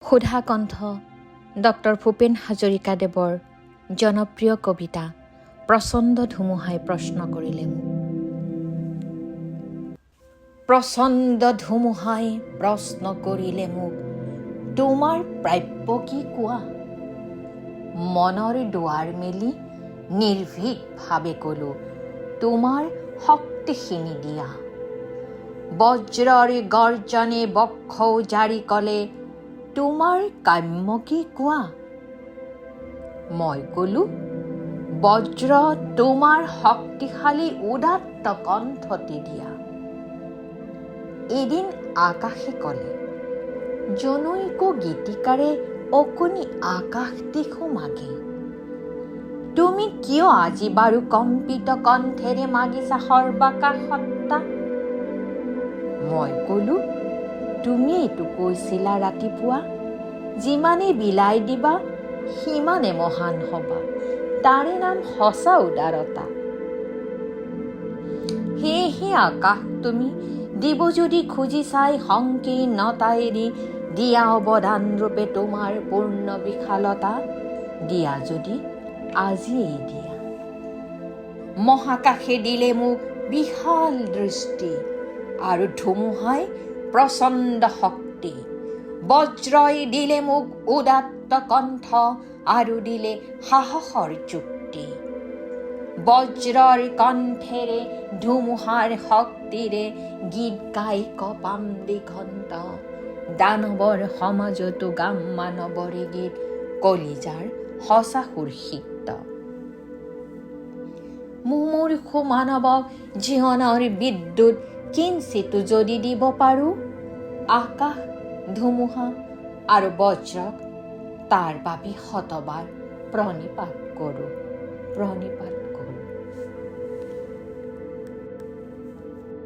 সুধা কণ্ঠ ডক্টৰ ভূপেন হাজৰিকাদেৱৰ জনপ্ৰিয় কবিতা প্ৰচণ্ড ধুমুহাই প্ৰশ্ন কৰিলে মোক। প্ৰচণ্ড ধুমুহাই প্ৰশ্ন কৰিলে মোক, তোমাৰ প্ৰাপ্য কি কোৱা? মনৰ দুৱাৰ মেলি নিৰ্ভীকভাৱে ক'লো, তোমাৰ শক্তিখিনি দিয়া। বজ্ৰৰ গৰ্জনে বক্ষ জাৰি ক'লে, তোমাৰ কাম্য কি কোৱা? মই ক'লো, বজ্ৰ তোমাৰ শক্তিশালী উদাত্ত কণ্ঠতে দিয়া। এদিন আকাশে ক'লে, জনৈক গীতিকাৰে অকণি আকাশ দেখো মাগে। তুমি কিয় আজি বাৰু কম্পিত কণ্ঠেৰে মাগিছা সৰ্বাকাশ সত্তা? মই ক'লো, তুমিয়েইতো কৈছিলা ৰাতিপুৱা, যিমানে বিলাই দিবা সিমানে মহান হবা, তাৰে নাম সঁচা উদাৰতা। সেয়েহে আকাশ তুমি দিব যদি খুজিছাই সংকীৰ্ণতা এৰি, দিয়া অৱদান ৰূপে তোমাৰ পূৰ্ণ বিশালতা, দিয়া যদি আজিয়েই দিয়া। মহাকাশে দিলে মোক বিশাল দৃষ্টি, আৰু ধুমুহাই প্ৰচণ্ড শক্তি। বজ্ৰই দিলে মোক উদাত্ত কণ্ঠ, আৰু দিলে সাহসৰ যুক্তি। বজ্ৰৰ কণ্ঠেৰে ধুমুহাৰ শক্তিৰে গীত গাই কপাম দিগন্ত, দানৱৰ সমাজতো গাম মানৱৰে গীত, কলিজাৰ সঁচা সুৰ সিক্ত। মুমূৰ্ষু মানৱক জীৱনৰ বিদ্যুৎ কিঞ্চিতো যদি দিব পাৰোঁ, আকাশ, ধুমুহা আৰু বজ্ৰক তাৰ বাবে শতবাৰ প্ৰণিপাত কৰোঁ, প্ৰণিপাত।